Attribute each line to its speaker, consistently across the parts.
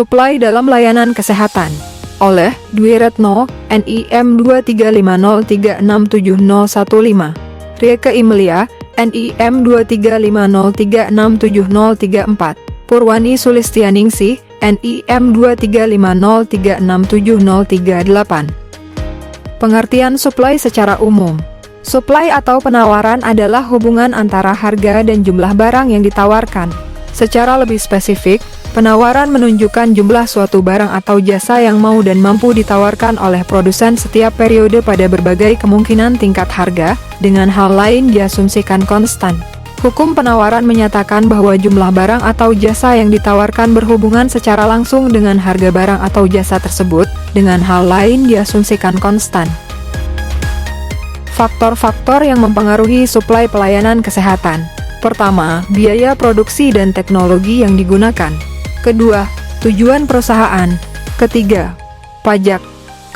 Speaker 1: Suplai dalam layanan kesehatan. Oleh Dwi Retno, NIM 23503670015. Rieke Imelia, NIM 23503670034. Purwani Sulistianingsih, NIM 23503670038. Pengertian suplai secara umum. Suplai atau penawaran adalah hubungan antara harga dan jumlah barang yang ditawarkan. Secara lebih spesifik, penawaran menunjukkan jumlah suatu barang atau jasa yang mau dan mampu ditawarkan oleh produsen setiap periode pada berbagai kemungkinan tingkat harga, dengan hal lain diasumsikan konstan. Hukum penawaran menyatakan bahwa jumlah barang atau jasa yang ditawarkan berhubungan secara langsung dengan harga barang atau jasa tersebut, dengan hal lain diasumsikan konstan. Faktor-faktor yang mempengaruhi suplai pelayanan kesehatan. Pertama, biaya produksi dan teknologi yang digunakan. Kedua, tujuan perusahaan. Ketiga, pajak.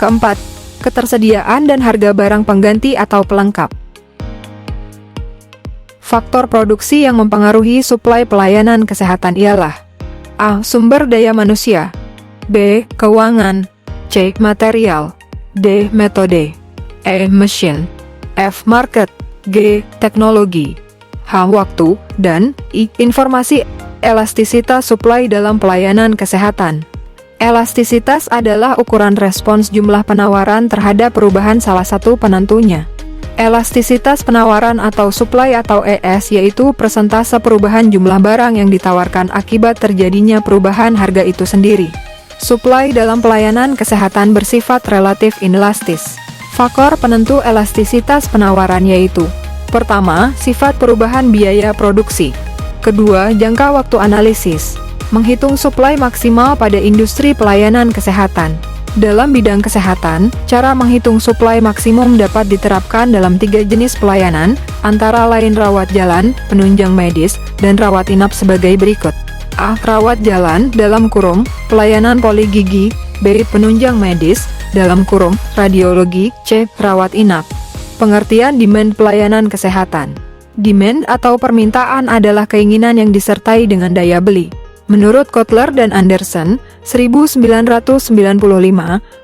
Speaker 1: Keempat, ketersediaan dan harga barang pengganti atau pelengkap. Faktor produksi yang mempengaruhi suplai pelayanan kesehatan ialah: A. Sumber daya manusia. B. Keuangan. C. Material. D. Metode. E. Mesin. F. Market. G. Teknologi. H. Waktu. Dan I. Informasi. Elastisitas suplai dalam pelayanan kesehatan. Elastisitas adalah ukuran respons jumlah penawaran terhadap perubahan salah satu penentunya. Elastisitas penawaran atau suplai atau ES yaitu persentase perubahan jumlah barang yang ditawarkan akibat terjadinya perubahan harga itu sendiri. Suplai dalam pelayanan kesehatan bersifat relatif inelastis. Faktor penentu elastisitas penawaran yaitu: pertama, sifat perubahan biaya produksi. Kedua, jangka waktu analisis. Menghitung suplai maksimal pada industri pelayanan kesehatan. Dalam bidang kesehatan, cara menghitung suplai maksimum dapat diterapkan dalam 3 jenis pelayanan, antara lain rawat jalan, penunjang medis, dan rawat inap sebagai berikut. A. Rawat jalan, dalam kurung, pelayanan poligigi. B. Penunjang medis, dalam kurung, radiologi. C. Rawat inap. Pengertian demand pelayanan kesehatan. Demand atau permintaan adalah keinginan yang disertai dengan daya beli. Menurut Kotler dan Anderson, 1995,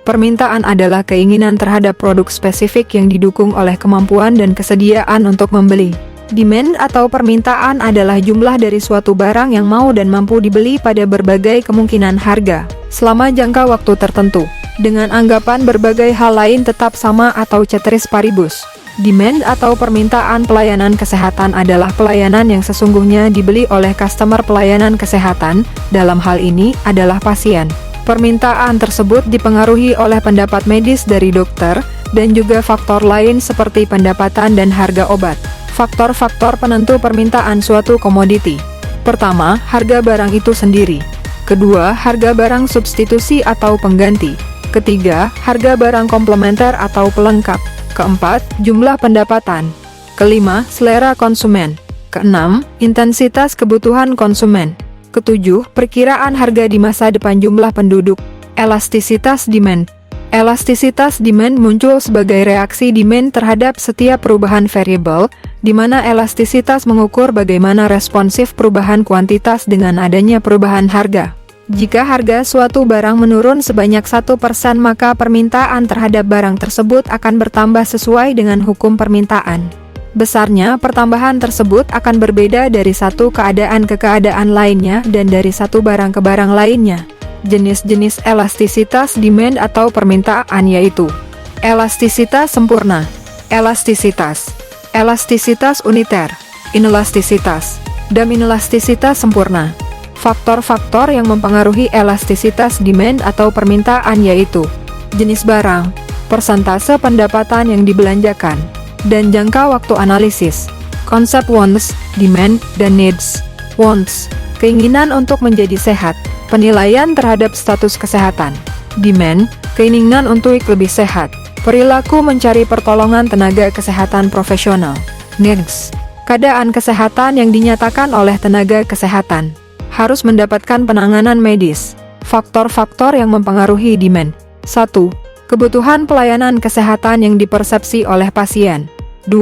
Speaker 1: permintaan adalah keinginan terhadap produk spesifik yang didukung oleh kemampuan dan kesediaan untuk membeli. Demand atau permintaan adalah jumlah dari suatu barang yang mau dan mampu dibeli pada berbagai kemungkinan harga, selama jangka waktu tertentu, dengan anggapan berbagai hal lain tetap sama atau ceteris paribus. Demand atau permintaan pelayanan kesehatan adalah pelayanan yang sesungguhnya dibeli oleh customer pelayanan kesehatan, dalam hal ini adalah pasien. Permintaan tersebut dipengaruhi oleh pendapat medis dari dokter, dan juga faktor lain seperti pendapatan dan harga obat. Faktor-faktor penentu permintaan suatu komoditi. Pertama, harga barang itu sendiri. Kedua, harga barang substitusi atau pengganti. Ketiga, harga barang komplementer atau pelengkap. Keempat, jumlah pendapatan. Kelima, selera konsumen. Keenam, intensitas kebutuhan konsumen. Ketujuh, perkiraan harga di masa depan jumlah penduduk. Elastisitas demand. Elastisitas demand muncul sebagai reaksi demand terhadap setiap perubahan variabel, di mana elastisitas mengukur bagaimana responsif perubahan kuantitas dengan adanya perubahan harga. Jika harga suatu barang menurun sebanyak 1%, maka permintaan terhadap barang tersebut akan bertambah sesuai dengan hukum permintaan. Besarnya pertambahan tersebut akan berbeda dari satu keadaan ke keadaan lainnya dan dari satu barang ke barang lainnya. Jenis-jenis elastisitas demand atau permintaan yaitu: elastisitas sempurna, elastisitas uniter, inelastisitas, dan inelastisitas sempurna. Faktor-faktor yang mempengaruhi elastisitas demand atau permintaan yaitu: jenis barang, persentase pendapatan yang dibelanjakan, dan jangka waktu analisis. Konsep wants, demand, dan needs. Wants, keinginan untuk menjadi sehat, penilaian terhadap status kesehatan. Demand, keinginan untuk lebih sehat, perilaku mencari pertolongan tenaga kesehatan profesional. Needs, keadaan kesehatan yang dinyatakan oleh tenaga kesehatan, harus mendapatkan penanganan medis. Faktor-faktor yang mempengaruhi demand. 1. Kebutuhan pelayanan kesehatan yang dipersepsi oleh pasien. 2.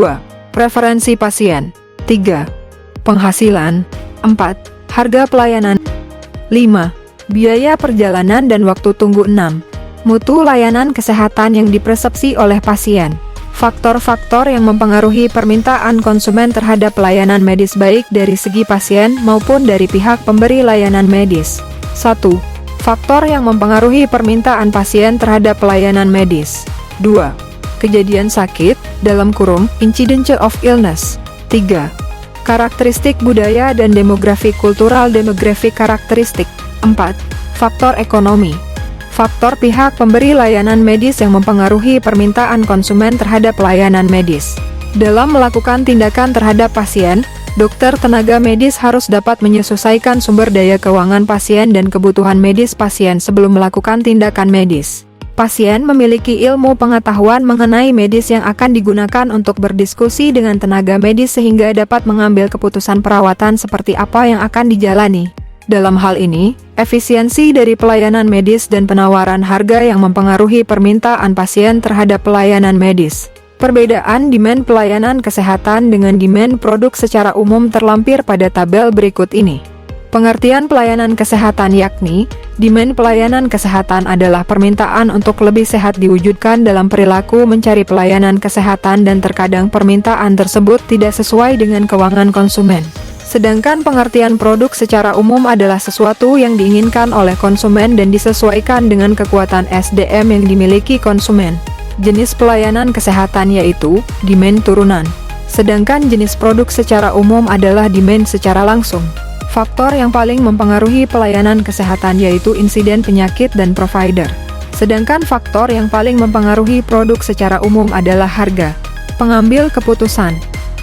Speaker 1: Preferensi pasien. 3. Penghasilan. 4. Harga pelayanan. 5. Biaya perjalanan dan waktu tunggu 6. Mutu layanan kesehatan yang dipersepsi oleh pasien. Faktor-faktor yang mempengaruhi permintaan konsumen terhadap layanan medis baik dari segi pasien maupun dari pihak pemberi layanan medis. 1. Faktor yang mempengaruhi permintaan pasien terhadap pelayanan medis. 2. Kejadian sakit, (incidence of illness). 3. Karakteristik budaya dan demografi kultural demographic karakteristik. 4. Faktor ekonomi. Faktor pihak pemberi layanan medis yang mempengaruhi permintaan konsumen terhadap layanan medis. Dalam melakukan tindakan terhadap pasien, dokter tenaga medis harus dapat menyesuaikan sumber daya keuangan pasien dan kebutuhan medis pasien sebelum melakukan tindakan medis. Pasien memiliki ilmu pengetahuan mengenai medis yang akan digunakan untuk berdiskusi dengan tenaga medis sehingga dapat mengambil keputusan perawatan seperti apa yang akan dijalani. Dalam hal ini, efisiensi dari pelayanan medis dan penawaran harga yang mempengaruhi permintaan pasien terhadap pelayanan medis. Perbedaan demand pelayanan kesehatan dengan demand produk secara umum terlampir pada tabel berikut ini. Pengertian pelayanan kesehatan yakni, demand pelayanan kesehatan adalah permintaan untuk lebih sehat diwujudkan dalam perilaku mencari pelayanan kesehatan dan terkadang permintaan tersebut tidak sesuai dengan keuangan konsumen. Sedangkan pengertian produk secara umum adalah sesuatu yang diinginkan oleh konsumen dan disesuaikan dengan kekuatan SDM yang dimiliki konsumen. Jenis pelayanan kesehatan yaitu demand turunan. Sedangkan jenis produk secara umum adalah demand secara langsung. Faktor yang paling mempengaruhi pelayanan kesehatan yaitu insiden penyakit dan provider. Sedangkan faktor yang paling mempengaruhi produk secara umum adalah harga. Pengambil keputusan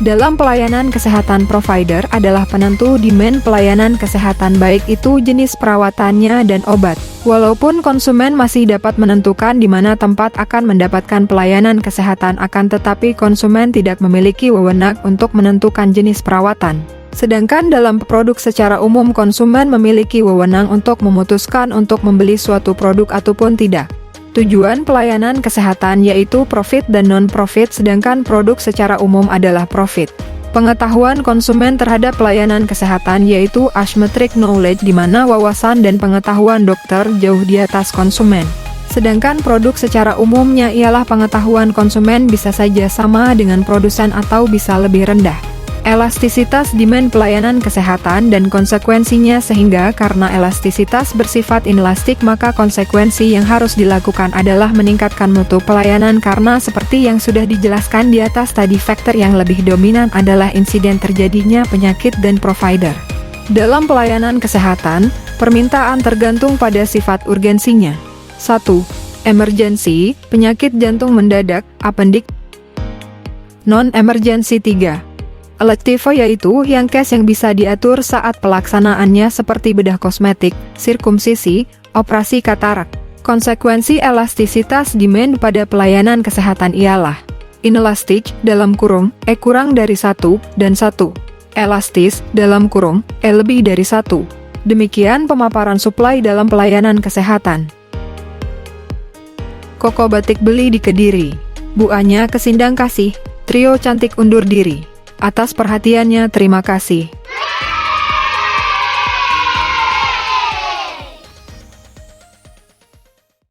Speaker 1: dalam pelayanan kesehatan, provider adalah penentu demand pelayanan kesehatan baik itu jenis perawatannya dan obat. Walaupun konsumen masih dapat menentukan di mana tempat akan mendapatkan pelayanan kesehatan, akan tetapi konsumen tidak memiliki wewenang untuk menentukan jenis perawatan. Sedangkan dalam produk secara umum konsumen memiliki wewenang untuk memutuskan untuk membeli suatu produk ataupun tidak. Tujuan pelayanan kesehatan yaitu profit dan non-profit, sedangkan produk secara umum adalah profit. Pengetahuan konsumen terhadap pelayanan kesehatan yaitu asymmetric knowledge, di mana wawasan dan pengetahuan dokter jauh di atas konsumen. Sedangkan produk secara umumnya ialah pengetahuan konsumen bisa saja sama dengan produsen atau bisa lebih rendah. Elastisitas demand pelayanan kesehatan dan konsekuensinya, sehingga karena elastisitas bersifat inelastik maka konsekuensi yang harus dilakukan adalah meningkatkan mutu pelayanan karena seperti yang sudah dijelaskan di atas tadi, faktor yang lebih dominan adalah insiden terjadinya penyakit dan provider. Dalam pelayanan kesehatan, permintaan tergantung pada sifat urgensinya. 1. Emergency, penyakit jantung mendadak, appendix. Non-emergency. 3. Elective, yaitu yang case yang bisa diatur saat pelaksanaannya seperti bedah kosmetik, sirkumsisi, operasi katarak. Konsekuensi elastisitas demand pada pelayanan kesehatan ialah inelastic (kurang dari 1 dan 1), elastis (lebih dari 1). Demikian pemaparan supply dalam pelayanan kesehatan. Koko batik beli di Kediri. Bu Anya Kesindang kasih. Trio cantik undur diri. Atas perhatiannya terima kasih.